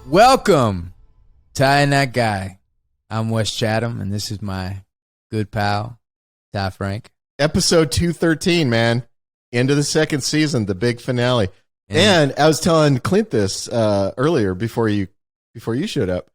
Welcome to I and That Guy. I'm Wes Chatham, and this is my good pal, Franck. Episode 213, man. End of the second season, the big finale. And I was telling Clint this earlier before you showed up.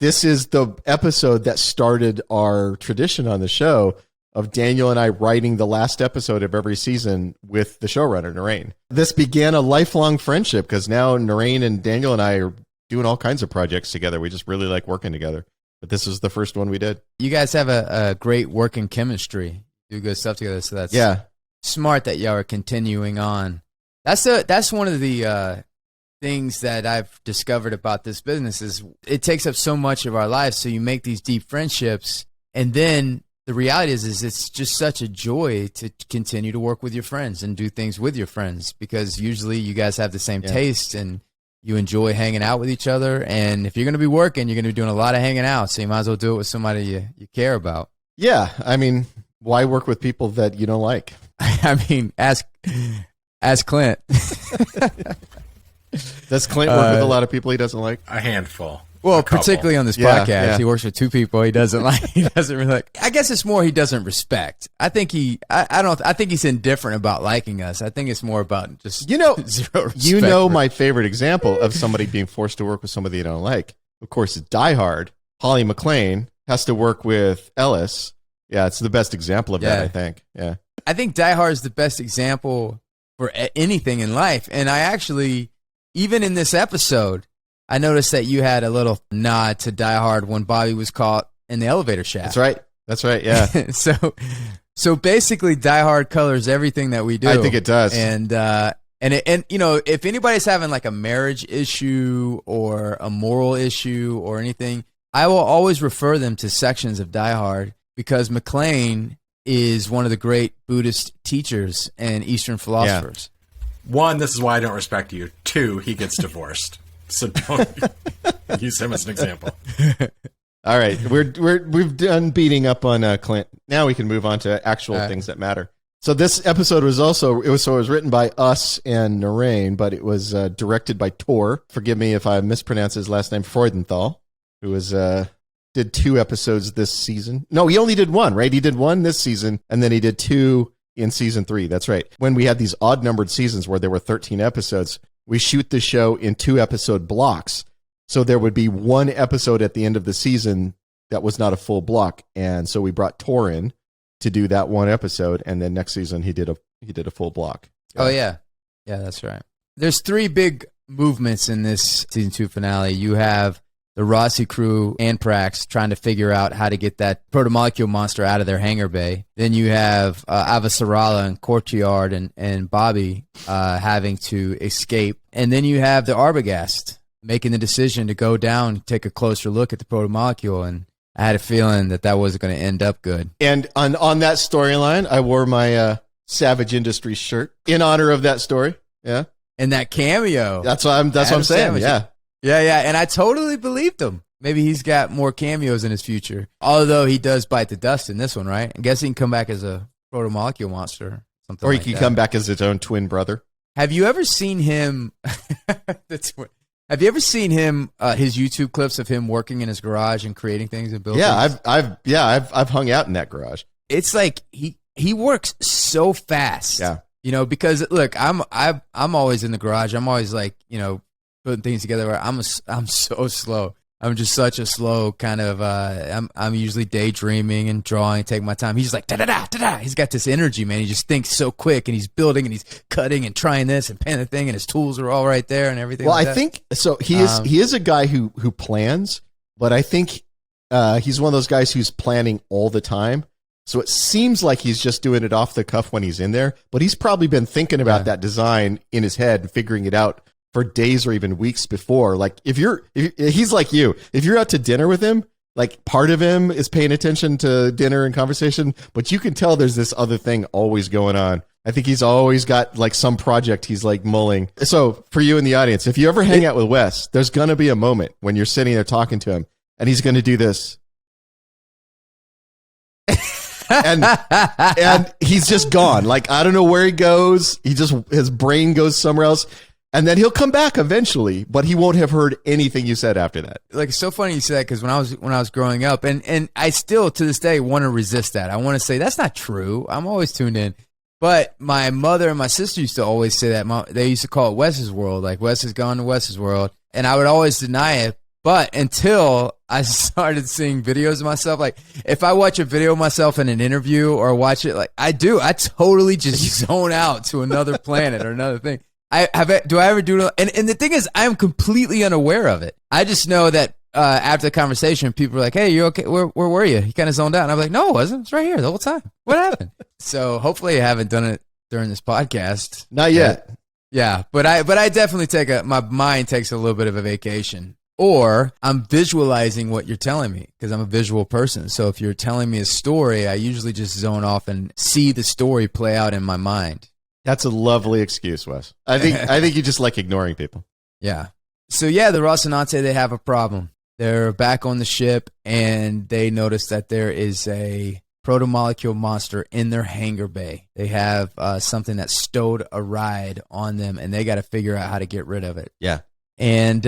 This is the episode that started our tradition on the show of Daniel and I writing the last episode of every season with the showrunner, Narain. This began a lifelong friendship because now Narain and Daniel and I are doing all kinds of projects together. We just really like working together. But this is the first one we did. You guys have a great working chemistry. Do good stuff together, so that's smart that y'all are continuing on. That's one of the things that I've discovered about this business is it takes up so much of our lives. So you make these deep friendships, and then the reality is it's just such a joy to continue to work with your friends and do things with your friends because usually you guys have the same taste and you enjoy hanging out with each other. And if you're going to be working, you're going to be doing a lot of hanging out. So you might as well do it with somebody you care about. Yeah. I mean, why work with people that you don't like? I mean, ask Clint. Does Clint work with a lot of people he doesn't like? A handful. Well, particularly on this podcast, he works with two people he doesn't like. He doesn't really like. I guess it's more he doesn't respect. I think I think he's indifferent about liking us. I think it's more about just zero respect. My favorite example of somebody being forced to work with somebody you don't like, of course, is Die Hard. Holly McClane has to work with Ellis. Yeah, it's the best example of that, I think. Yeah. I think Die Hard is the best example for anything in life. And I actually, even in this episode, I noticed that you had a little nod to Die Hard when Bobby was caught in the elevator shaft. That's right. Yeah. So basically, Die Hard colors everything that we do. I think it does. And you know, if anybody's having like a marriage issue or a moral issue or anything, I will always refer them to sections of Die Hard because McClane is one of the great Buddhist teachers and Eastern philosophers. Yeah. One, this is why I don't respect you. Two, he gets divorced. So don't use him as an example. All right, we've done beating up on Clint. Now we can move on to actual things that matter. So this episode was written by us and Narain, but it was directed by Tor. Forgive me if I mispronounce his last name, Freudenthal, who did 2 episodes this season. No, he only did 1, right? He did 1 this season, and then he did 2 in season 3. That's right. When we had these odd-numbered seasons where there were 13 episodes, we shoot the show in 2-episode blocks. So there would be 1 episode at the end of the season that was not a full block. And so we brought Tor in to do that 1 episode. And then next season he did a full block. Oh, yeah. Yeah, that's right. There's 3 big movements in this season 2 finale. You have the Rossi crew and Prax trying to figure out how to get that Protomolecule monster out of their hangar bay. Then you have Avasarala and Courtyard and Bobby having to escape. And then you have the Arbogast making the decision to go down and take a closer look at the Protomolecule. And I had a feeling that wasn't going to end up good. And on that storyline, I wore my Savage Industries shirt in honor of that story. Yeah. And that cameo. That's what I'm saying. Savage. Yeah. Yeah, and I totally believed him. Maybe he's got more cameos in his future. Although he does bite the dust in this one, right? I guess he can come back as a Protomolecule monster. Or he can come back as his own twin brother. Have you ever seen him? Have you ever seen him? His YouTube clips of him working in his garage and creating things and building. Yeah, I've hung out in that garage. It's like he works so fast. Yeah, you know, because look, I'm always in the garage. I'm always like, you know, putting things together. I'm so slow. I'm just such a slow kind of. I'm usually daydreaming and drawing, taking my time. He's just like da da da da da. He's got this energy, man. He just thinks so quick, and he's building, and he's cutting, and trying this, and panning the thing, and his tools are all right there, and everything. Well, I think so. He is a guy who plans, but I think he's one of those guys who's planning all the time. So it seems like he's just doing it off the cuff when he's in there, but he's probably been thinking about that design in his head and figuring it out for days or even weeks before. Like if he's like you, if you're out to dinner with him, like part of him is paying attention to dinner and conversation, but you can tell there's this other thing always going on. I think he's always got like some project he's like mulling. So for you in the audience, if you ever hang out with Wes, there's going to be a moment when you're sitting there talking to him and he's going to do this. and he's just gone. Like, I don't know where he goes. His brain goes somewhere else. And then he'll come back eventually, but he won't have heard anything you said after that. Like, it's so funny you say that, because when I was growing up, and I still to this day want to resist that. I want to say that's not true. I'm always tuned in. But my mother and my sister used to always say that. They used to call it Wes's World, like Wes has gone to Wes's World, and I would always deny it. But until I started seeing videos of myself, like if I watch a video of myself in an interview or watch it, like I totally just zone out to another planet or another thing. Do I ever do it? And the thing is, I am completely unaware of it. I just know that after the conversation, people are like, "Hey, you okay? Where were you?" You kind of zoned out. And I'm like, "No, I wasn't. It's right here the whole time. What happened?" So hopefully, I haven't done it during this podcast. Not yet. Yeah, but I definitely my mind takes a little bit of a vacation, or I'm visualizing what you're telling me because I'm a visual person. So if you're telling me a story, I usually just zone off and see the story play out in my mind. That's a lovely excuse, Wes. I think you just like ignoring people. Yeah. So yeah, the Rocinante, they have a problem. They're back on the ship, and they notice that there is a protomolecule monster in their hangar bay. They have something that stowed a ride on them, and they got to figure out how to get rid of it. Yeah. And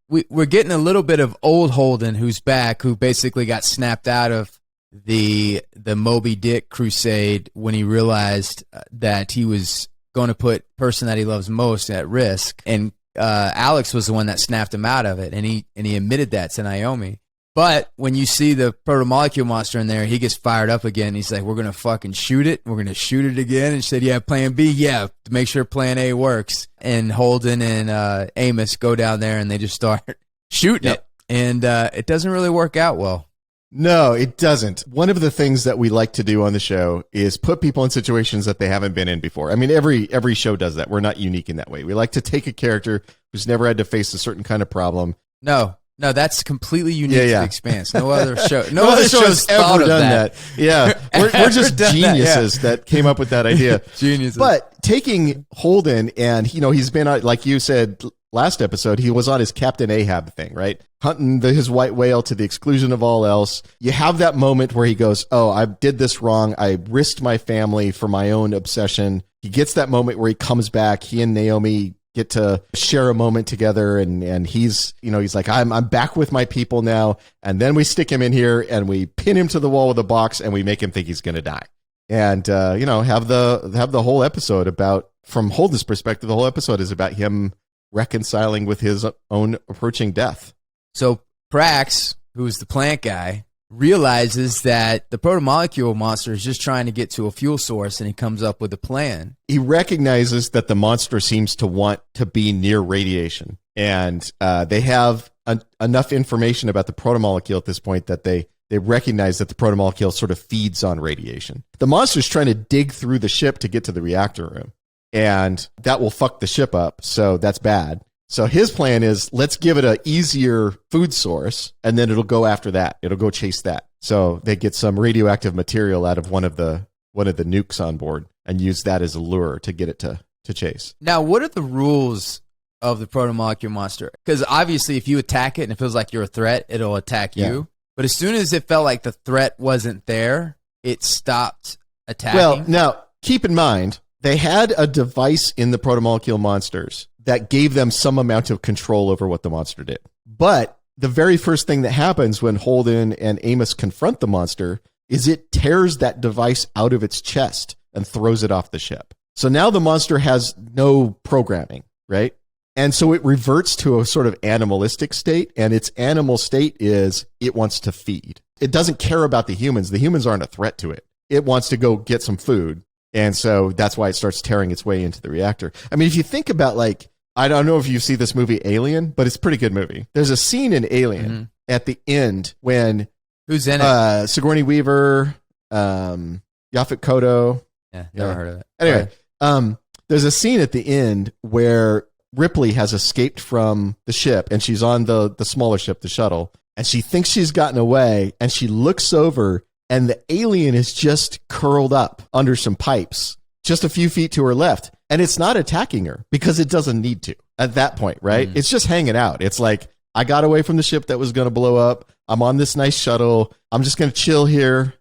we're getting a little bit of old Holden, who's back, who basically got snapped out of the Moby Dick crusade when he realized that he was going to put the person that he loves most at risk, and Alex was the one that snapped him out of it, and he admitted that to Naomi. But when you see the protomolecule monster in there, he gets fired up again. He's like, "We're gonna fucking shoot it. We're gonna shoot it again." And she said, "Yeah, plan B, yeah, to make sure plan A works." And Holden and Amos go down there, and they just start shooting it, and it doesn't really work out well. No, it doesn't. One of the things that we like to do on the show is put people in situations that they haven't been in before. I mean, every show does that. We're not unique in that way. We like to take a character who's never had to face a certain kind of problem. No, that's completely unique to the Expanse. No other show, no other show has ever done that. Yeah, we're just geniuses that came up with that idea. Geniuses. But taking Holden, and he's been like you said last episode, he was on his Captain Ahab thing, right? Hunting his white whale to the exclusion of all else. You have that moment where he goes, "Oh, I did this wrong. I risked my family for my own obsession." He gets that moment where he comes back. He and Naomi get to share a moment together, and he's like, I'm back with my people now. And then we stick him in here and we pin him to the wall with a box, and we make him think he's going to die. And have the whole episode about, from Holden's perspective, the whole episode is about him reconciling with his own approaching death. So Prax, who's the plant guy, realizes that the protomolecule monster is just trying to get to a fuel source, and he comes up with a plan. He recognizes that the monster seems to want to be near radiation, and they have enough information about the protomolecule at this point that they recognize that the protomolecule sort of feeds on radiation. The monster's trying to dig through the ship to get to the reactor room, and that will fuck the ship up, so that's bad. So his plan is, let's give it an easier food source, and then it'll go after that. It'll go chase that. So they get some radioactive material out of one of the nukes on board and use that as a lure to get it to chase. Now, what are the rules of the protomolecule monster? Because obviously, if you attack it and it feels like you're a threat, it'll attack you. Yeah. But as soon as it felt like the threat wasn't there, it stopped attacking. Well, now, keep in mind, they had a device in the protomolecule monsters that gave them some amount of control over what the monster did. But the very first thing that happens when Holden and Amos confront the monster is it tears that device out of its chest and throws it off the ship. So now the monster has no programming, right? And so it reverts to a sort of animalistic state, and its animal state is it wants to feed. It doesn't care about the humans. The humans aren't a threat to it. It wants to go get some food. And so that's why it starts tearing its way into the reactor. I mean, if you think about, like, I don't know if you see this movie Alien, but it's a pretty good movie. There's a scene in Alien at the end when who's in it? Sigourney Weaver, Yaphet Kotto. Yeah, never heard of it. Anyway, there's a scene at the end where Ripley has escaped from the ship, and she's on the smaller ship, the shuttle, and she thinks she's gotten away, and she looks over, and the alien is just curled up under some pipes, just a few feet to her left. And it's not attacking her because it doesn't need to at that point, right? It's just hanging out. It's like, I got away from the ship that was going to blow up. I'm on this nice shuttle. I'm just going to chill here,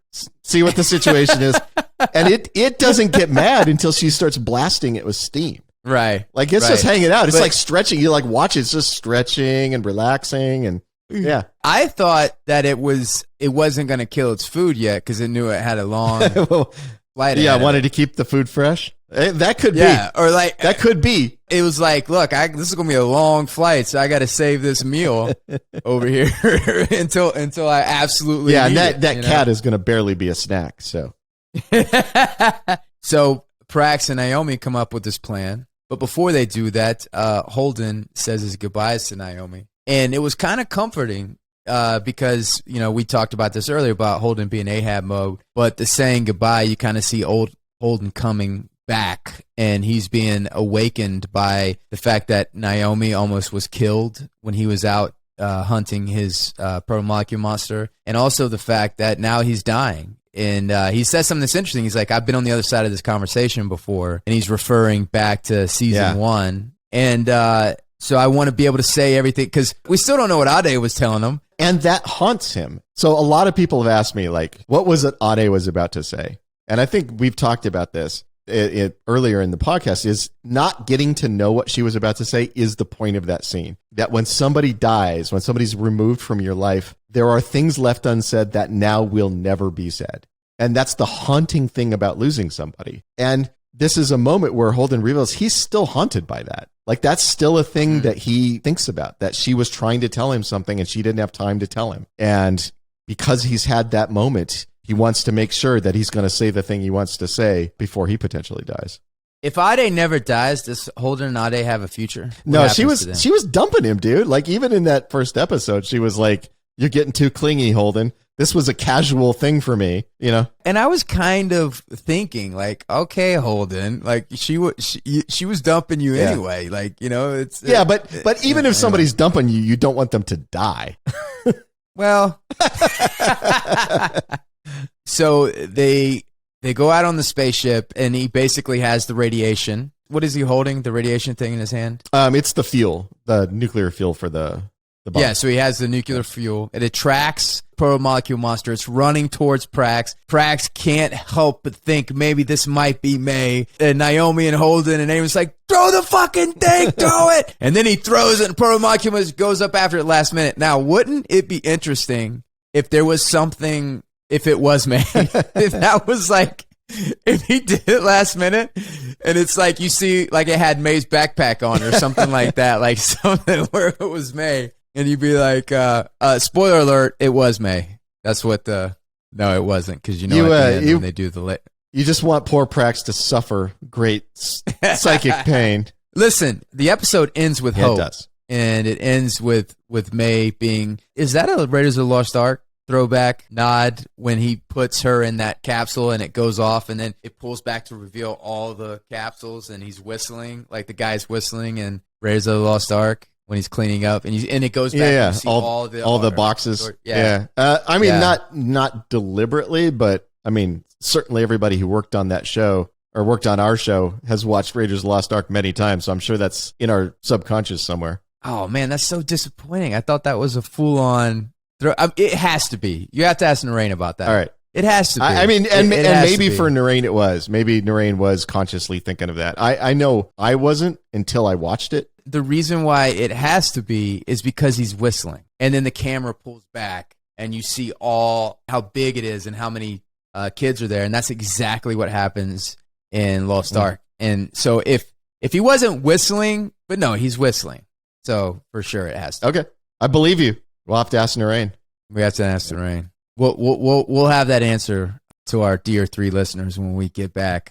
see what the situation is. And it doesn't get mad until she starts blasting it with steam. Right. Like it's just hanging out. It's like stretching. You like watch it's just stretching and relaxing and yeah. I thought that it wasn't going to kill its food yet because it knew it had a long flight. Yeah, I wanted to keep the food fresh. That could be. Or like that could be. It was like, look, this is going to be a long flight, so I got to save this meal over here until I absolutely need it, that cat is going to barely be a snack. So, so Prax and Naomi come up with this plan, but before they do that, Holden says his goodbyes to Naomi, and it was kind of comforting because we talked about this earlier about Holden being Ahab mode, but the saying goodbye, you kind of see old Holden coming back, and he's being awakened by the fact that Naomi almost was killed when he was out hunting his protomolecule monster, and also the fact that now he's dying. And he says something that's interesting. He's like, I've been on the other side of this conversation before, and he's referring back to season 1. And so I want to be able to say everything, because we still don't know what Ade was telling him. And that haunts him. So a lot of people have asked me, like, what was it Ade was about to say? And I think we've talked about this earlier in the podcast, is not getting to know what she was about to say is the point of that scene. That when somebody dies, when somebody's removed from your life, there are things left unsaid that now will never be said. And that's the haunting thing about losing somebody. And this is a moment where Holden reveals he's still haunted by that. Like that's still a thing that he thinks about, that she was trying to tell him something and she didn't have time to tell him. And because he's had that moment, he wants to make sure that he's going to say the thing he wants to say before he potentially dies. If Ade never dies, does Holden and Ade have a future? No, she was dumping him, dude. Like even in that first episode, she was like, "You're getting too clingy, Holden. This was a casual thing for me, And I was kind of thinking, like, okay, Holden, like she was dumping you anyway, like it's but even if somebody's dumping you, you don't want them to die. Well. So they go out on the spaceship, and he basically has the radiation. What is he holding? The radiation thing in his hand? It's the fuel, the nuclear fuel for the bomb. Yeah, so he has the nuclear fuel. It attracts Protomolecule monster. It's running towards Prax. Prax can't help but think maybe this might be May. And Naomi and Holden and Amos like, throw the fucking thing, throw it! And then he throws it, and Protomolecule goes up after it last minute. Now, wouldn't it be interesting if there was something... If it was May, if that was like, if he did it last minute, and it's like you see, like it had May's backpack on or something like that, like something where it was May, and you'd be like, spoiler alert, it was May. That's what no, it wasn't, because at the end when they do the you just want poor Prax to suffer great psychic pain. Listen, the episode ends with hope. It does. And it ends with May being, is that a Raiders of the Lost Ark throwback nod when he puts her in that capsule and it goes off and then it pulls back to reveal all the capsules and he's whistling, like the guy's whistling in Raiders of the Lost Ark when he's cleaning up and it goes back and you see all the boxes. I mean, not deliberately, but I mean, certainly everybody who worked on that show or worked on our show has watched Raiders of the Lost Ark many times, so I'm sure that's in our subconscious somewhere. Oh man, that's so disappointing. I thought that was a full-on it has to be. You have to ask Narain about that. All right. It has to be. I mean, and maybe for Narain it was. Maybe Narain was consciously thinking of that. I know I wasn't until I watched it. The reason why it has to be is because he's whistling. And then the camera pulls back and you see how big it is and how many kids are there. And that's exactly what happens in Lost Ark. And so if he wasn't whistling, but no, he's whistling. So for sure it has to. Okay. I believe you. We'll have to ask Narain. We have to ask Narain. We'll have that answer to our dear 3 listeners when we get back.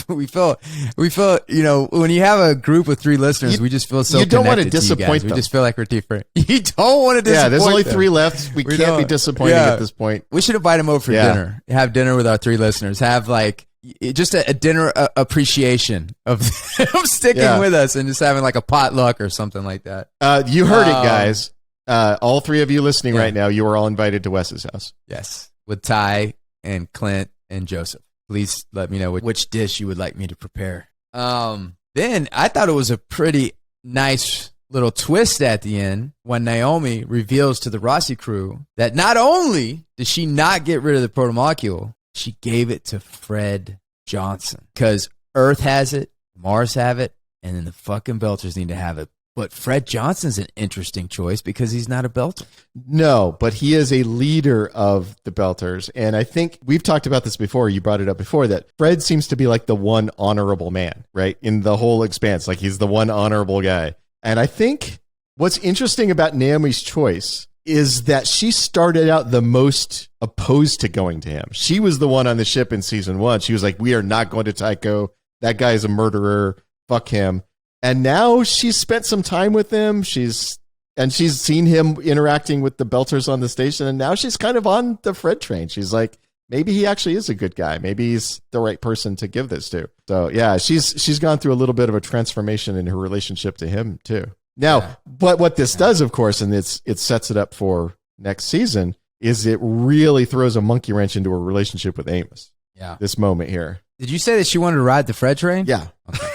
We feel when you have a group of 3 listeners, we just feel so. You don't want to disappoint them. We just feel like we're too friends. You don't want to disappoint. Yeah, there's only them. 3 left. We can't be disappointing at this point. We should invite them over for dinner. Have dinner with our 3 listeners. Have like just a dinner appreciation of them sticking with us and just having like a potluck or something like that. You heard it, guys. All 3 of you listening right now, you are all invited to Wes's house. Yes, with Ty and Clint and Joseph. Please let me know which dish you would like me to prepare. Then I thought it was a pretty nice little twist at the end when Naomi reveals to the Rossi crew that not only did she not get rid of the protomolecule, she gave it to Fred Johnson because Earth has it, Mars have it, and then the fucking Belters need to have it. But Fred Johnson's an interesting choice because he's not a Belter. No, but he is a leader of the Belters. And I think we've talked about this before. You brought it up before that Fred seems to be like the one honorable man, right? In the whole Expanse. Like he's the one honorable guy. And I think what's interesting about Naomi's Choice is that she started out the most opposed to going to him. She was the one on the ship in season 1. She was like, we are not going to Tycho. That guy is a murderer. Fuck him. And now she's spent some time with him. She's seen him interacting with the Belters on the station. And now she's kind of on the Fred train. She's like, maybe he actually is a good guy. Maybe he's the right person to give this to. So yeah, she's gone through a little bit of a transformation in her relationship to him too. Now, but what this does, of course, and it sets it up for next season, is it really throws a monkey wrench into her relationship with Amos. Yeah. This moment here. Did you say that she wanted to ride the Fred train? Yeah. Okay.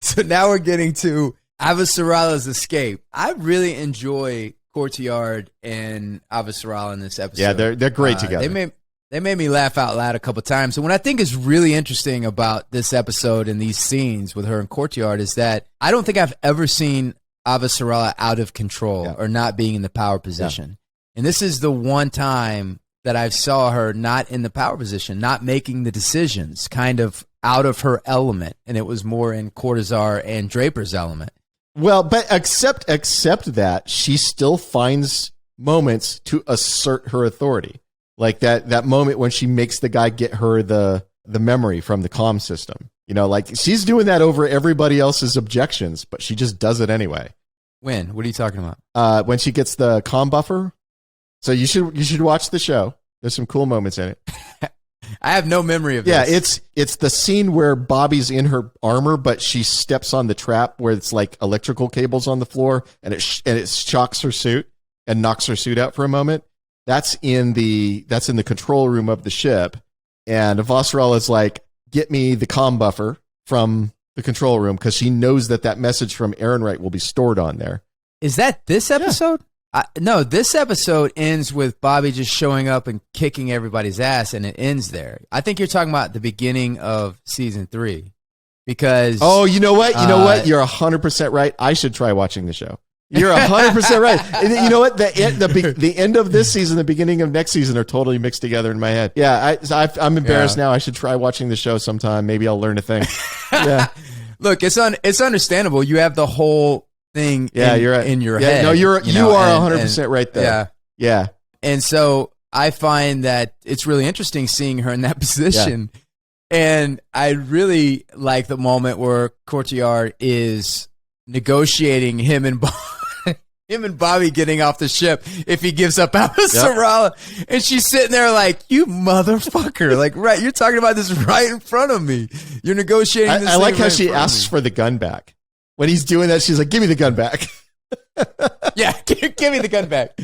So now we're getting to Avasarala's escape. I really enjoy Courtyard and Avasarala in this episode. Yeah, they're great together. They made me laugh out loud a couple times. And what I think is really interesting about this episode and these scenes with her in Courtyard is that I don't think I've ever seen Avasarala out of control or not being in the power position. Yeah. And this is the one time that I saw her not in the power position, not making the decisions, kind of out of her element. And it was more in Cortazar and Draper's element. Well, but except that, she still finds moments to assert her authority. Like that moment when she makes the guy get her the memory from the comm system. You know, like she's doing that over everybody else's objections, but she just does it anyway. When? What are you talking about? When she gets the comm buffer. So you should watch the show. There's some cool moments in it. I have no memory of this. Yeah, it's the scene where Bobby's in her armor, but she steps on the trap where it's like electrical cables on the floor, and it shocks her suit and knocks her suit out for a moment. That's in the control room of the ship, and Avasarala is like, "Get me the comm buffer from the control room," because she knows that message from Ehrenreich will be stored on there. Is that this episode? Yeah. No, this episode ends with Bobby just showing up and kicking everybody's ass, and it ends there. I think you're talking about the beginning of season 3, because you know what? You're 100% right. I should try watching the show. You're 100% right. And you know what? The end of this season, the beginning of next season are totally mixed together in my head. Yeah, I'm embarrassed now. I should try watching the show sometime. Maybe I'll learn a thing. Yeah. Look, it's understandable. You have the whole thing you're right. in your head. No, you are 100% right there. Yeah. And so I find that it's really interesting seeing her in that position. Yeah. And I really like the moment where Courtyard is negotiating him and Bobby getting off the ship if he gives up Avasarala. Yep. And she's sitting there like, you motherfucker. Like, right, you're talking about this right in front of me. You're negotiating this. I like how she asks for the gun back. When he's doing that, she's like, give me the gun back. Yeah, give me the gun back.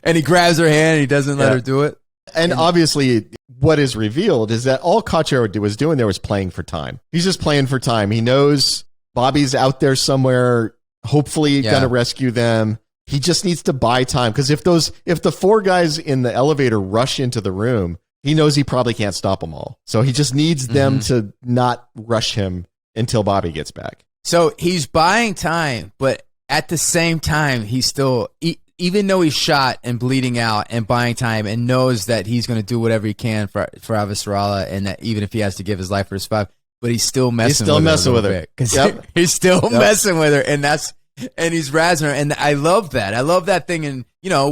And he grabs her hand and he doesn't let her do it. And obviously, what is revealed is that all Courtyard was doing there was playing for time. He's just playing for time. He knows Bobby's out there somewhere, hopefully going to rescue them. He just needs to buy time, because if the 4 guys in the elevator rush into the room, he knows he probably can't stop them all. So he just needs them to not rush him until Bobby gets back. So he's buying time, but at the same time, he's still, even though he's shot and bleeding out and buying time and knows that he's going to do whatever he can for Avasarala, and that even if he has to give his life for his 5, but he's still messing with her. Because he's still messing with her, and he's razzing her. And I love that. I love that thing, and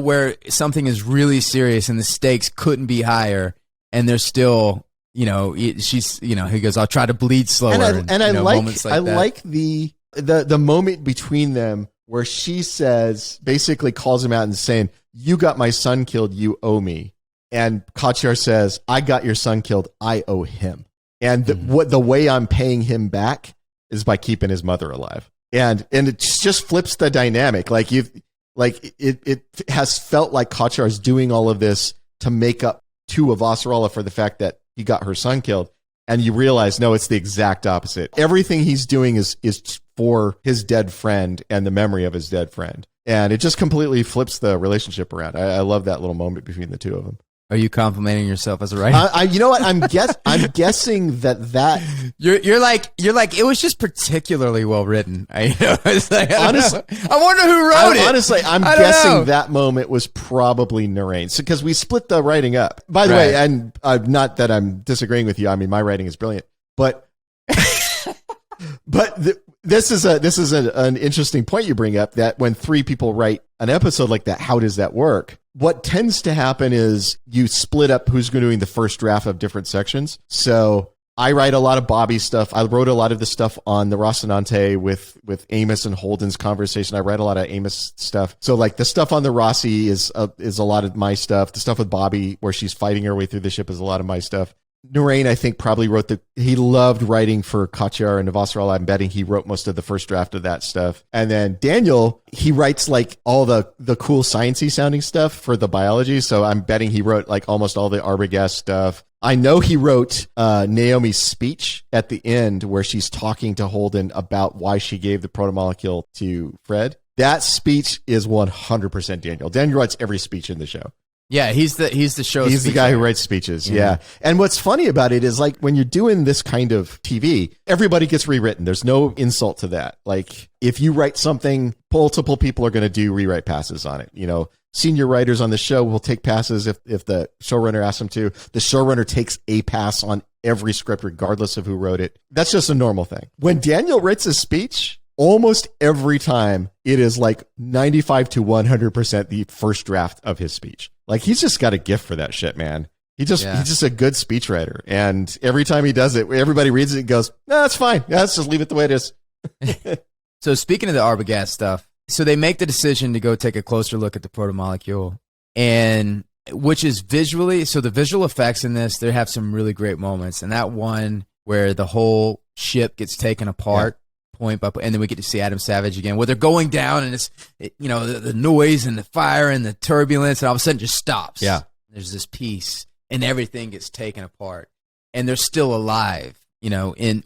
where something is really serious and the stakes couldn't be higher, and they're still, she's, he goes, I'll try to bleed slower. And I like the moment between them where she basically calls him out and saying, you got my son killed, you owe me. And Kochar says, I got your son killed, I owe him. And the way I'm paying him back is by keeping his mother alive. And it just flips the dynamic. It has felt like Kochar's doing all of this to make up to Avasarala for the fact that he got her son killed. And you realize, no, it's the exact opposite. Everything he's doing is for his dead friend and the memory of his dead friend. And it just completely flips the relationship around. I love that little moment between the two of them. Are you complimenting yourself as a writer? You know what? I'm guessing that you're like it was just particularly well written. It's like, honestly, I wonder who wrote it. Honestly, I'm guessing that moment was probably Narain, because we split the writing up. By the way, and not that I'm disagreeing with you. I mean, my writing is brilliant, but this is an interesting point you bring up, that when 3 people write an episode like that, how does that work? What tends to happen is you split up who's doing the first draft of different sections. So I write a lot of Bobby's stuff. I wrote a lot of the stuff on the Rocinante with Amos and Holden's conversation. I write a lot of Amos stuff. So like the stuff on the Rossi is a lot of my stuff. The stuff with Bobby where she's fighting her way through the ship is a lot of my stuff. Narain, I think, probably he loved writing for Katjar and Navasral. I'm betting he wrote most of the first draft of that stuff. And then Daniel, he writes like all the cool sciencey sounding stuff for the biology. So I'm betting he wrote like almost all the Arbogast stuff. I know he wrote Naomi's speech at the end where she's talking to Holden about why she gave the protomolecule to Fred. That speech is 100% Daniel. Daniel writes every speech in the show. Yeah, he's the show. He's the guy who writes speeches. Yeah. And what's funny about it is like when you're doing this kind of TV, everybody gets rewritten. There's no insult to that. Like if you write something, multiple people are going to do rewrite passes on it. You know, senior writers on the show will take passes if the showrunner asks them to. The showrunner takes a pass on every script regardless of who wrote it. That's just a normal thing. When Daniel writes a speech, almost every time it is like 95 to 100% the first draft of his speech. Like he's just got a gift for that shit, man. He's just a good speechwriter. And every time he does it, everybody reads it and goes, no, that's fine. Yeah, let's just leave it the way it is. So speaking of the Arbogast stuff, so they make the decision to go take a closer look at the protomolecule, and which is visually, so the visual effects in this, they have some really great moments. And that one where the whole ship gets taken apart. Point by point, and then we get to see Adam Savage again, where they're going down, and it's the noise and the fire and the turbulence, and all of a sudden it just stops. Yeah, there's this peace, and everything gets taken apart, and they're still alive,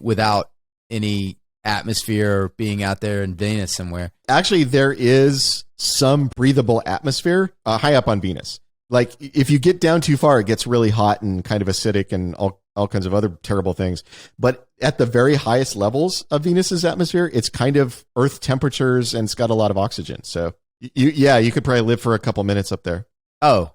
without any atmosphere or being out there in Venus somewhere. Actually, there is some breathable atmosphere high up on Venus. Like if you get down too far, it gets really hot and kind of acidic and all kinds of other terrible things. But at the very highest levels of Venus's atmosphere, it's kind of Earth temperatures and it's got a lot of oxygen. So you could probably live for a couple minutes up there. Oh,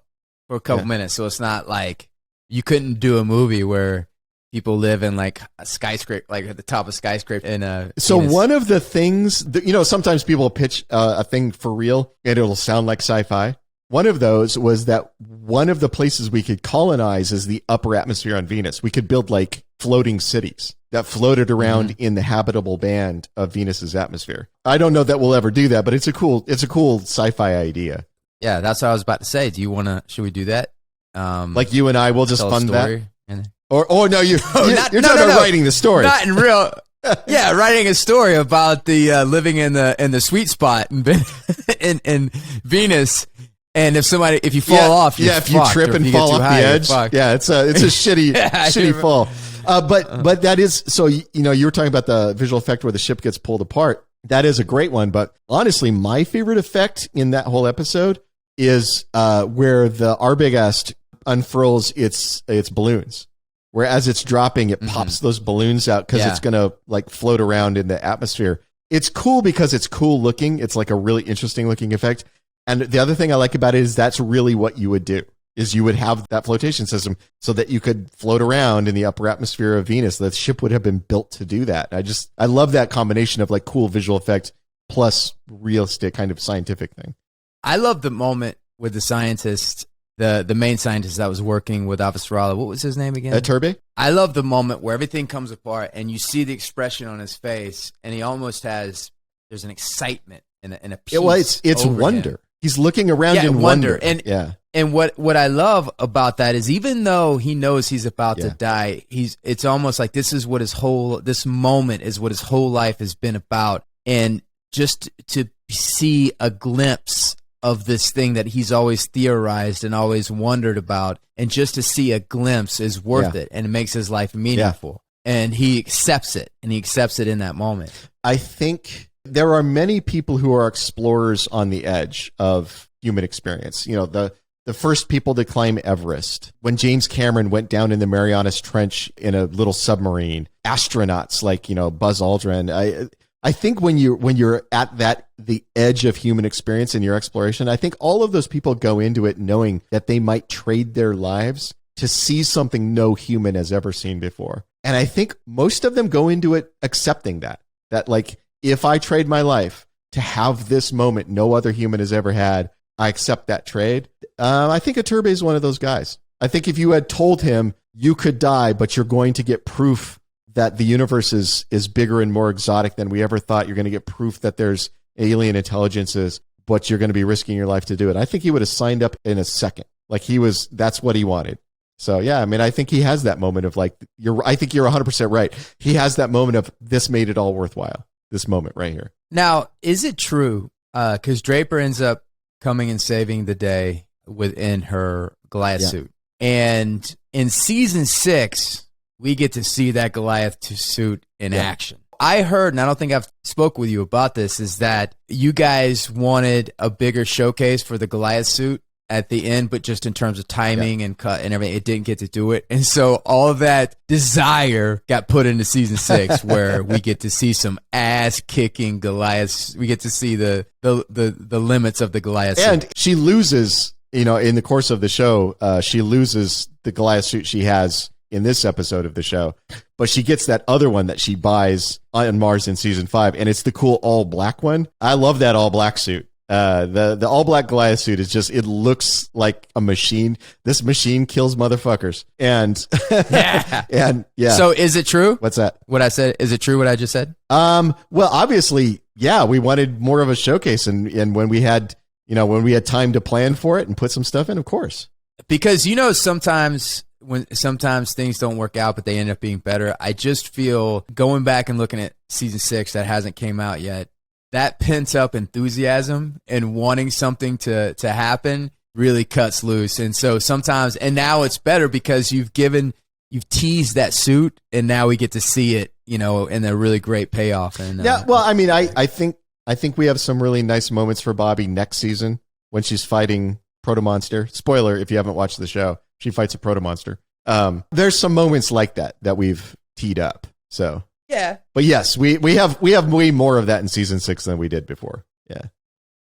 for a couple minutes. So it's not like you couldn't do a movie where people live in like a skyscraper, like at the top of skyscraper. So Venus. One of the things that, sometimes people pitch a thing for real and it'll sound like sci-fi. One of those was that one of the places we could colonize is the upper atmosphere on Venus. We could build like floating cities that floated around in the habitable band of Venus's atmosphere. I don't know that we'll ever do that, but it's a cool sci-fi idea. Yeah, that's what I was about to say. Should we do that? Like you and I will just fund that? Or no, you're talking about writing the story. Not in real. Yeah, writing a story about the living in the sweet spot in Venus. And if you fall off, if you trip and fall off the edge, it's a shitty fall. But that is, so, you were talking about the visual effect where the ship gets pulled apart. That is a great one. But honestly, my favorite effect in that whole episode is where the Arbogast unfurls its balloons. Where as it's dropping, it pops those balloons out because it's going to like float around in the atmosphere. It's cool because it's cool looking. It's like a really interesting looking effect. And the other thing I like about it is that's really what you would do, is you would have that flotation system so that you could float around in the upper atmosphere of Venus. The ship would have been built to do that. I love that combination of like cool visual effect plus realistic kind of scientific thing. I love the moment with the scientist, the main scientist that was working with Avasarala. What was his name again? Turbe. I love the moment where everything comes apart and you see the expression on his face, and he almost there's an excitement and a peace. It's wonder. Him. He's looking around in wonder. And what I love about that is even though he knows he's about to die, it's almost like this moment is what his whole life has been about. And just to see a glimpse of this thing that he's always theorized and always wondered about, and just to see a glimpse is worth it, and it makes his life meaningful. And he accepts it, in that moment. I think there are many people who are explorers on the edge of human experience. The the first people to climb Everest, when James Cameron went down in the Marianas Trench in a little submarine, astronauts like, Buzz Aldrin. I think when you're at the edge of human experience in your exploration, I think all of those people go into it knowing that they might trade their lives to see something no human has ever seen before. And I think most of them go into it accepting that like, if I trade my life to have this moment no other human has ever had, I accept that trade. I think a Turbe is one of those guys. I think if you had told him you could die, but you're going to get proof that the universe is bigger and more exotic than we ever thought, you're going to get proof that there's alien intelligences, but you're going to be risking your life to do it, I think he would have signed up in a second. Like that's what he wanted. So yeah, I mean, I think he has that moment of like, I think you're 100% right. He has that moment of this made it all worthwhile. This moment right here. Now, is it true? Because Draper ends up coming and saving the day within her Goliath suit. And in season 6, we get to see that Goliath suit in action. I heard, and I don't think I've spoke with you about this, is that you guys wanted a bigger showcase for the Goliath suit at the end, but just in terms of timing and cut and everything, it didn't get to do it. And so all of that desire got put into season 6, where we get to see some ass-kicking Goliaths. We get to see the limits of the Goliath suit. And she loses, in the course of the show, she loses the Goliath suit she has in this episode of the show, but she gets that other one that she buys on Mars in season 5, and it's the cool all black one. I love that all black suit. The all black Goliath suit is just, it looks like a machine. This machine kills motherfuckers. And So is it true? What's that? What I said, is it true what I just said? Well, obviously, yeah, we wanted more of a showcase, and when we had time to plan for it and put some stuff in, of course. Because sometimes things don't work out, but they end up being better. I just feel, going back and looking at season 6 that hasn't came out yet, that pent up enthusiasm and wanting something to happen really cuts loose. And so sometimes, and now it's better because you've teased that suit, and now we get to see it, in a really great payoff. And yeah, well, I mean, I think we have some really nice moments for Bobby next season when she's fighting Protomonster. Spoiler, if you haven't watched the show, she fights a Protomonster. There's some moments like that we've teed up. So yeah, but yes, we have way more of that in season 6 than we did before. Yeah.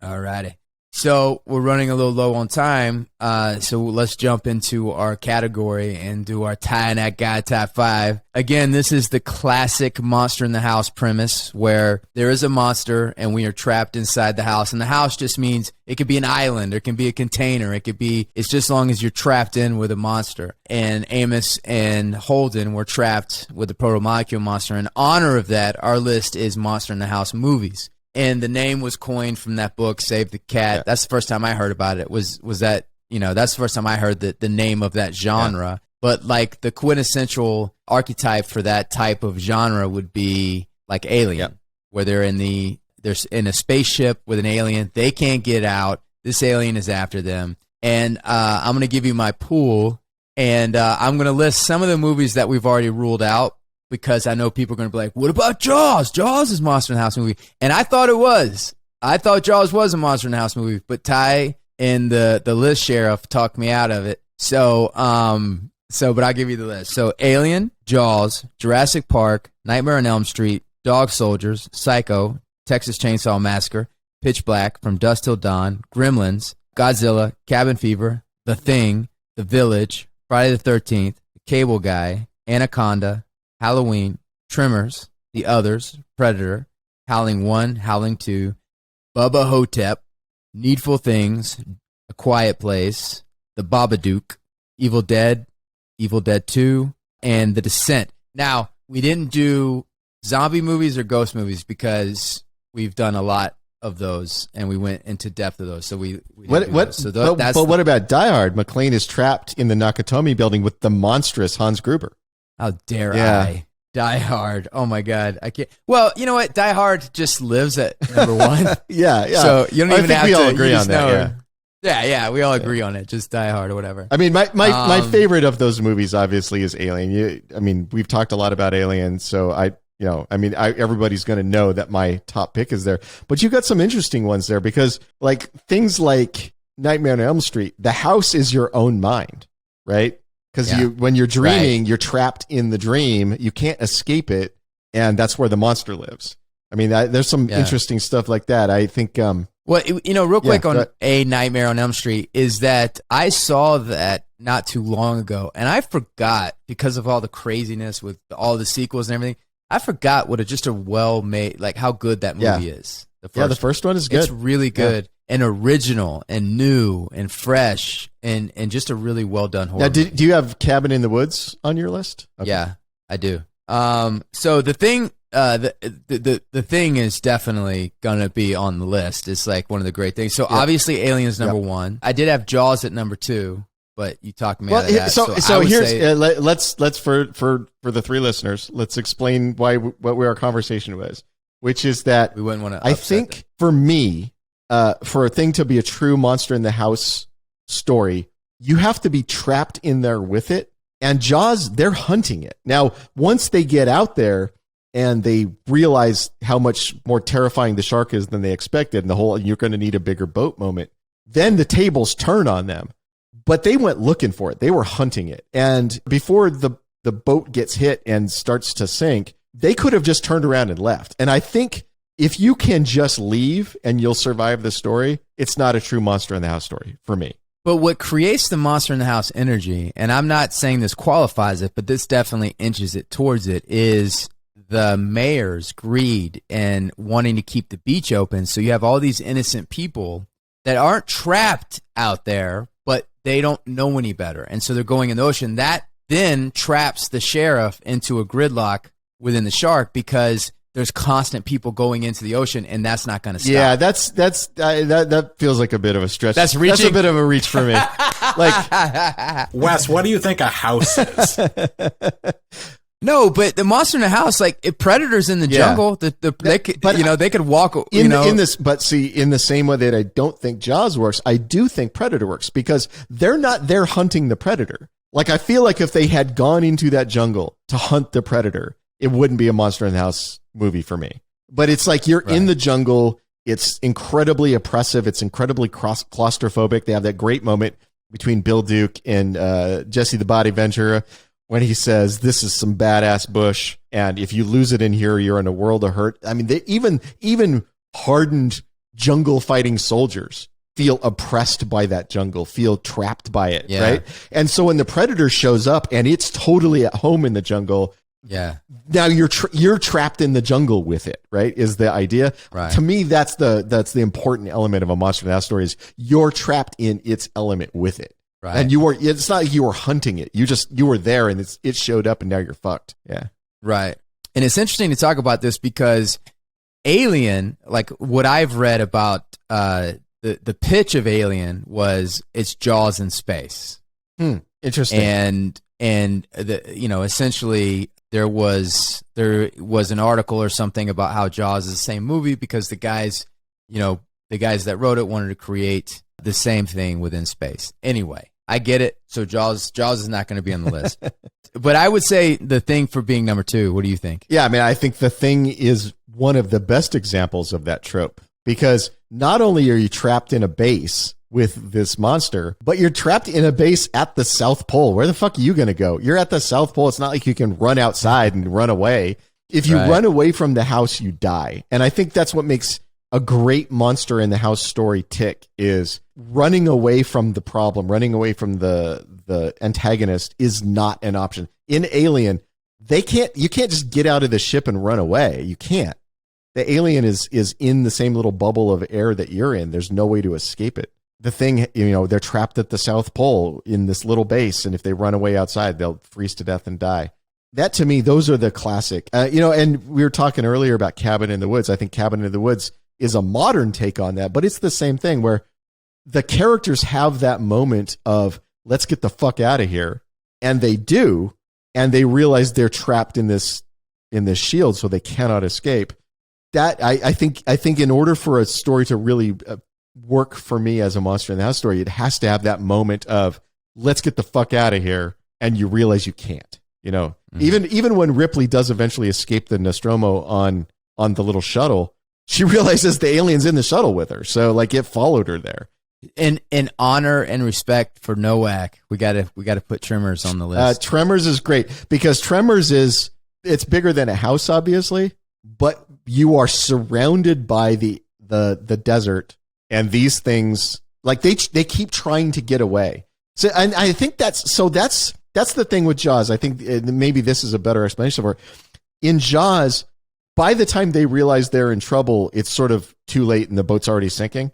All righty. So we're running a little low on time, so let's jump into our category and do our Tie and That Guy Top 5. Again, this is the classic Monster in the House premise, where there is a monster and we are trapped inside the house. And the house just means it could be an island, or it can be a container, it's just as long as you're trapped in with a monster. And Amos and Holden were trapped with the Protomolecule monster. In honor of that, our list is Monster in the House movies. And the name was coined from that book, Save the Cat. Yeah. That's the first time I heard about it. Was that, that's the first time I heard the name of that genre. Yeah. But like the quintessential archetype for that type of genre would be like Alien, where they're in a spaceship with an alien. They can't get out. This alien is after them. And I'm going to give you my pool, and I'm going to list some of the movies that we've already ruled out, because I know people are going to be like, what about Jaws? Jaws is Monster in the House movie. And I thought it was. I thought Jaws was a Monster in the House movie, but Ty and the list sheriff talked me out of it. But I'll give you the list. So Alien, Jaws, Jurassic Park, Nightmare on Elm Street, Dog Soldiers, Psycho, Texas Chainsaw Massacre, Pitch Black, From Dusk Till Dawn, Gremlins, Godzilla, Cabin Fever, The Thing, The Village, Friday the 13th, The Cable Guy, Anaconda, Halloween, Tremors, The Others, Predator, Howling 1, Howling 2, Bubba Hotep, Needful Things, A Quiet Place, The Babadook, Evil Dead 2, and The Descent. Now, we didn't do zombie movies or ghost movies because we've done a lot of those, and we went into depth of those. So we but what about Die Hard? McClane is trapped in the Nakatomi building with the monstrous Hans Gruber. How dare I? Die Hard. Oh my God. I can't. Well, you know what? Die Hard just lives at number 1. yeah. So you don't even have to. We all agree on that. Yeah. We all agree on it. Just Die Hard or whatever. I mean, my favorite of those movies obviously is Alien. We've talked a lot about Alien, so everybody's going to know that my top pick is there. But you got some interesting ones there, because like things like Nightmare on Elm Street, the house is your own mind, right? Because when you're dreaming, you're trapped in the dream. You can't escape it, and that's where the monster lives. I mean, there's some interesting stuff like that. I think. Well, real quick on A Nightmare on Elm Street is that I saw that not too long ago, and I forgot because of all the craziness with all the sequels and everything. I forgot what just a well-made, like how good that movie is. The first one is good. It's really good and original and new and fresh and just a really well-done horror movie. Do you have Cabin in the Woods on your list? Okay. Yeah, I do. So the thing, the thing is definitely gonna be on the list. It's like one of the great things. So obviously, Aliens number one. I did have Jaws at number two, but you talked me out of that. So here's let's for the three listeners, let's explain what our conversation was, which is that we wouldn't want to. I think for me, for a thing to be a true monster in the house story, you have to be trapped in there with it. And Jaws, they're hunting it. Now, once they get out there and they realize how much more terrifying the shark is than they expected, and you're going to need a bigger boat moment, then the tables turn on them. But they went looking for it. They were hunting it. And before the boat gets hit and starts to sink, they could have just turned around and left. And I think if you can just leave and you'll survive the story, it's not a true monster in the house story for me. But what creates the monster in the house energy, and I'm not saying this qualifies it, but this definitely inches it towards it, is the mayor's greed and wanting to keep the beach open. So you have all these innocent people that aren't trapped out there, but they don't know any better. And so they're going in the ocean. That then traps the sheriff into a gridlock within the shark because there's constant people going into the ocean, and that's not going to stop. Yeah, that feels like a bit of a stretch. That's reaching. That's a bit of a reach for me. Like, Wes, what do you think a house is? No, but the monster in the house, like if predators in the jungle, they could walk. In the same way that I don't think Jaws works, I do think Predator works because they're not there hunting the predator. Like I feel like if they had gone into that jungle to hunt the predator, it wouldn't be a monster in the house movie for me. But it's like you're in the jungle. It's incredibly oppressive. It's incredibly claustrophobic. They have that great moment between Bill Duke and Jesse the Body Ventura when he says, "This is some badass bush, and if you lose it in here, you're in a world of hurt." I mean, even hardened jungle fighting soldiers feel oppressed by that jungle, feel trapped by it, right? And so when the predator shows up and it's totally at home in the jungle, now you're trapped in the jungle with it, right? Is the idea. Right. To me, that's the important element of a monster in the house story is you're trapped in its element with it. Right. And it's not like you were hunting it. You were there and it showed up and now you're fucked. Yeah. Right. And it's interesting to talk about this because Alien, like what I've read about the pitch of Alien was it's Jaws in space. Interesting. And essentially there was an article or something about how Jaws is the same movie because the guys that wrote it wanted to create the same thing within space. Anyway, I get it. So Jaws is not going to be on the list. But I would say The Thing for being number two. What do you think? Yeah, I mean, I think The Thing is one of the best examples of that trope because not only are you trapped in a base with this monster, but you're trapped in a base at the South Pole. Where the fuck are you going to go? You're at the South Pole. It's not like you can run outside and run away. If you run away from the house, you die. And I think that's what makes a great monster in the house story tick is running away from the problem, running away from the antagonist is not an option. In Alien, you can't just get out of the ship and run away. You can't. The alien is in the same little bubble of air that you're in. There's no way to escape it. The Thing, they're trapped at the South Pole in this little base, and if they run away outside, they'll freeze to death and die. That, to me, those are the classic. And we were talking earlier about Cabin in the Woods. I think Cabin in the Woods is a modern take on that, but it's the same thing where the characters have that moment of, let's get the fuck out of here. And they do, and they realize they're trapped in this shield, so they cannot escape. That I think in order for a story to really work for me as a monster in the house story, it has to have that moment of let's get the fuck out of here, and you realize you can't. Even when Ripley does eventually escape the Nostromo on the little shuttle, she realizes the alien's in the shuttle with her, so like it followed her there. In honor and respect for Nowak, we gotta put Tremors on the list. Tremors is great because Tremors it's bigger than a house, obviously, but you are surrounded by the desert, and these things like they keep trying to get away. So, and I think that's the thing with Jaws. I think maybe this is a better explanation for it. In Jaws, by the time they realize they're in trouble, it's sort of too late and the boat's already sinking.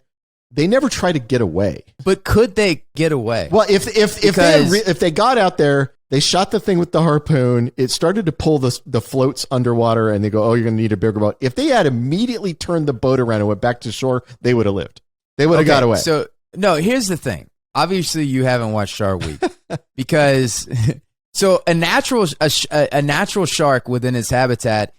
They never try to get away. But could they get away? Well, if they got out there, they shot the thing with the harpoon. It started to pull the floats underwater, and they go, "Oh, you're going to need a bigger boat." If they had immediately turned the boat around and went back to shore, they would have lived. They would have got away. So no, here's the thing. Obviously, you haven't watched Shark Week because so a natural shark within its habitat.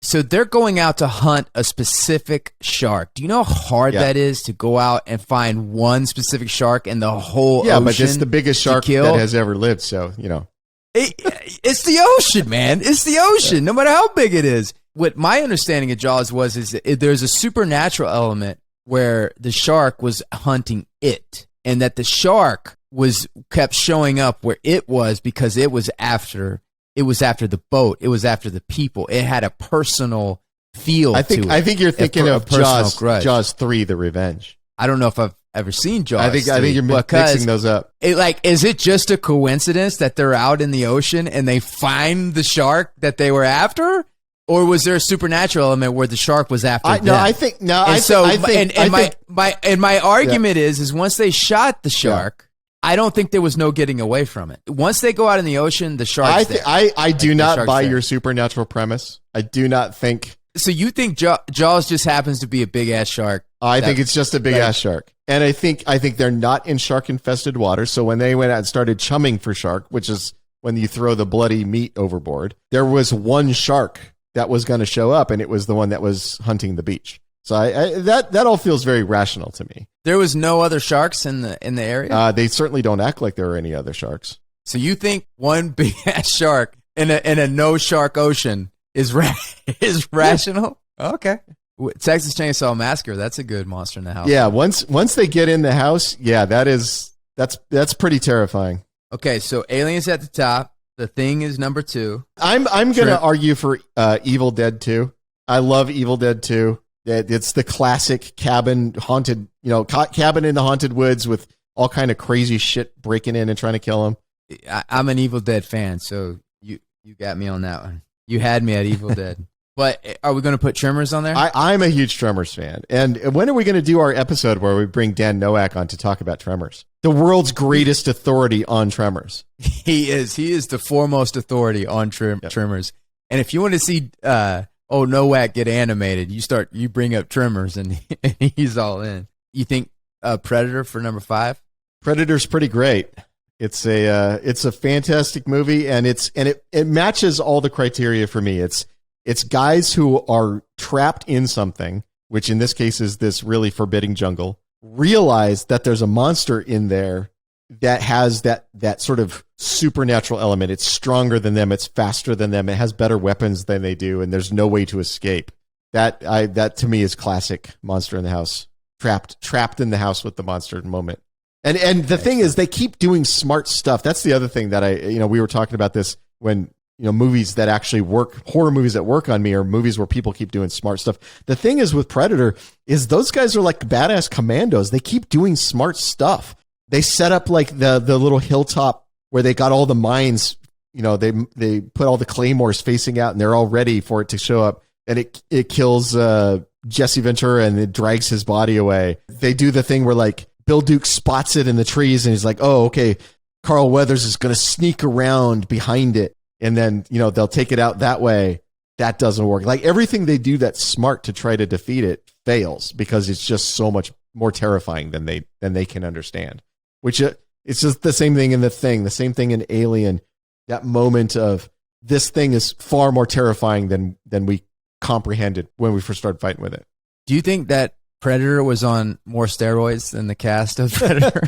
So they're going out to hunt a specific shark. Do you know how hard that is to go out and find one specific shark in the whole ocean? Yeah, but it's the biggest shark that has ever lived, so, you know. It's the ocean, man. It's the ocean, no matter how big it is. What my understanding of Jaws is that there's a supernatural element where the shark was hunting it, and that the shark kept showing up where it was because it was after the boat. It was after the people. It had a personal feel to it. I think you're thinking of Jaws 3, The Revenge. I don't know if I've ever seen Jaws. I think you're mixing those up. Is it just a coincidence that they're out in the ocean and they find the shark that they were after? Or was there a supernatural element where the shark was after them? My argument is once they shot the shark, I don't think there was no getting away from it. Once they go out in the ocean, the shark's there. I do not buy your supernatural premise. I do not think. So you think Jaws just happens to be a big ass shark? I think it's just a big ass shark, and I think they're not in shark infested water. So when they went out and started chumming for shark, which is when you throw the bloody meat overboard, there was one shark that was going to show up, and it was the one that was hunting the beach. So that all feels very rational to me. There was no other sharks in the area? They certainly don't act like there are any other sharks. So you think one big ass shark in a no shark ocean is rational? Okay. Texas Chainsaw Massacre, that's a good monster in the house. Yeah, once they get in the house, that's pretty terrifying. Okay, so Aliens at the top. The Thing is number 2. I'm going to argue for Evil Dead 2. I love Evil Dead 2. It's the classic cabin in the haunted woods with all kind of crazy shit breaking in and trying to kill him. I'm an Evil Dead fan, so you got me on that one. You had me at Evil Dead. But are we going to put Tremors on there? I'm a huge Tremors fan. And when are we going to do our episode where we bring Dan Nowak on to talk about Tremors? The world's greatest authority on Tremors. He is the foremost authority on Tremors. And if you want to see Nowak get animated, you bring up Tremors and he's all in. You think Predator for number 5? Predator's pretty great. It's a fantastic movie, and it matches all the criteria for me. It's guys who are trapped in something, which in this case is this really forbidding jungle, realize that there's a monster in there that has that sort of supernatural element. It's stronger than them. It's faster than them. It has better weapons than they do, and there's no way to escape. That to me is classic Monster in the House. Trapped in the house with the monster moment. And the thing is, they keep doing smart stuff. That's the other thing that we were talking about this when, movies that actually work, horror movies that work on me are movies where people keep doing smart stuff. The thing is with Predator is those guys are like badass commandos. They keep doing smart stuff. They set up like the little hilltop where they got all the mines, they put all the claymores facing out and they're all ready for it to show up. And it kills Jesse Ventura and it drags his body away. They do the thing where like Bill Duke spots it in the trees and he's like, oh, okay, Carl Weathers is going to sneak around behind it. And then, they'll take it out that way. That doesn't work. Like everything they do that's smart to try to defeat it fails because it's just so much more terrifying than they can understand. Which it's just the same thing in The Thing, the same thing in Alien. That moment of this thing is far more terrifying than we comprehended when we first started fighting with it. Do you think that Predator was on more steroids than the cast of Predator?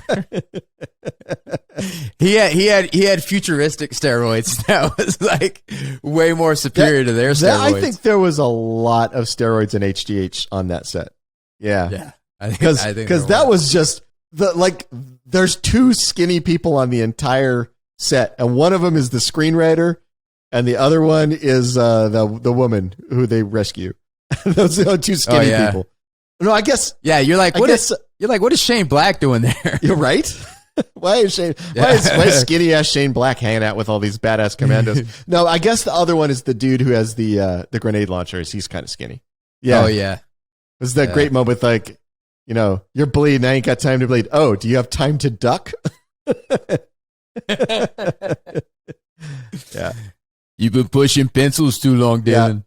he had futuristic steroids that was like way more superior to their steroids. I think there was a lot of steroids and HGH on that set. Yeah. Because that was just there's two skinny people on the entire set, and one of them is the screenwriter, and the other one is the woman who they rescue. Those are two skinny people. No, I guess. Yeah, you're like, what is Shane Black doing there? You're right. Why is skinny ass Shane Black hanging out with all these badass commandos? No, I guess the other one is the dude who has the grenade launchers. He's kind of skinny. Yeah. Oh yeah. It was that great moment, like, you're bleeding. I ain't got time to bleed. Oh, do you have time to duck? Yeah. You've been pushing pencils too long, Dylan. Yeah.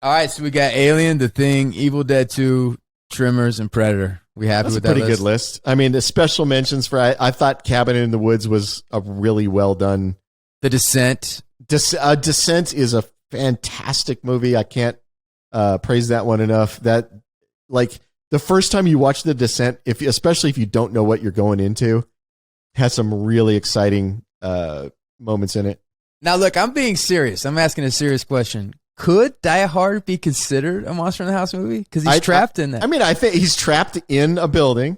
All right, so we got Alien, The Thing, Evil Dead 2, Tremors, and Predator. We happy with that list? That's a pretty good list. I mean, the special mentions for I thought Cabin in the Woods was a really well done. The Descent. Descent is a fantastic movie. I can't praise that one enough. That, like, the first time you watch The Descent, especially if you don't know what you're going into, has some really exciting moments in it. Now, look, I'm being serious. I'm asking a serious question. Could Die Hard be considered a Monster in the House movie? Because he's trapped in that. I mean, I think he's trapped in a building.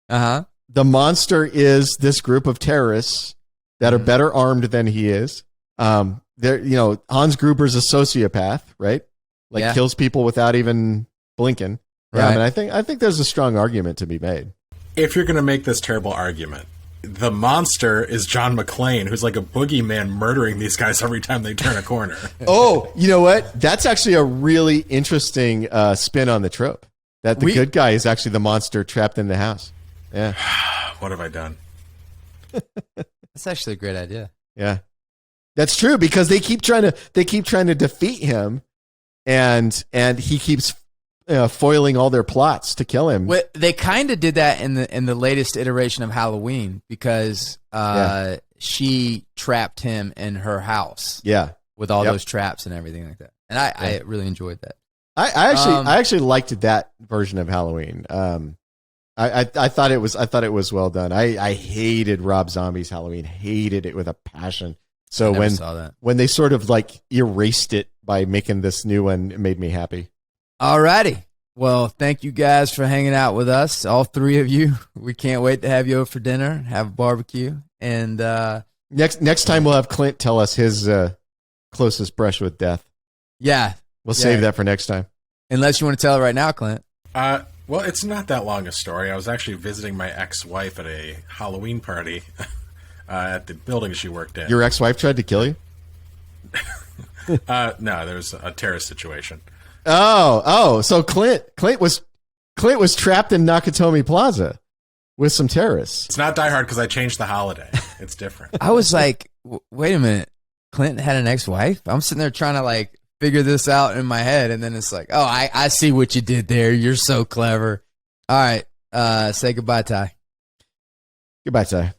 Uh-huh. The monster is this group of terrorists that are better armed than he is. Hans Gruber's a sociopath, right? Like, kills people without even blinking. Right. And I think there's a strong argument to be made. If you're going to make this terrible argument, the monster is John McClane, who's like a boogeyman murdering these guys every time they turn a corner. Oh, you know what? That's actually a really interesting spin on the trope. That the good guy is actually the monster trapped in the house. Yeah. What have I done? That's actually a great idea. Yeah. That's true, because they keep trying to defeat him, and he keeps foiling all their plots to kill him. Well, they kind of did that in the latest iteration of Halloween, because she trapped him in her house. Yeah, with all those traps and everything like that. And I really enjoyed that. I actually liked that version of Halloween. I thought it was well done. I hated Rob Zombie's Halloween. Hated it with a passion. So when they sort of like erased it by making this new one, it made me happy. Alrighty. Well, thank you guys for hanging out with us, all three of you. We can't wait to have you over for dinner, have a barbecue, and next time we'll have Clint tell us his closest brush with death. Yeah, we'll save that for next time. Unless you want to tell it right now, Clint. Well, it's not that long a story. I was actually visiting my ex-wife at a Halloween party at the building she worked in. Your ex-wife tried to kill you? No, there was a terrorist situation. So Clint was trapped in Nakatomi Plaza with some terrorists. It's not Die Hard because I changed the holiday. It's different. I was like, wait a minute, Clint had an ex-wife? I'm sitting there trying to like figure this out in my head, and then it's like, oh, I see what you did there. You're so clever. All right, say goodbye, Ty. Goodbye, Ty.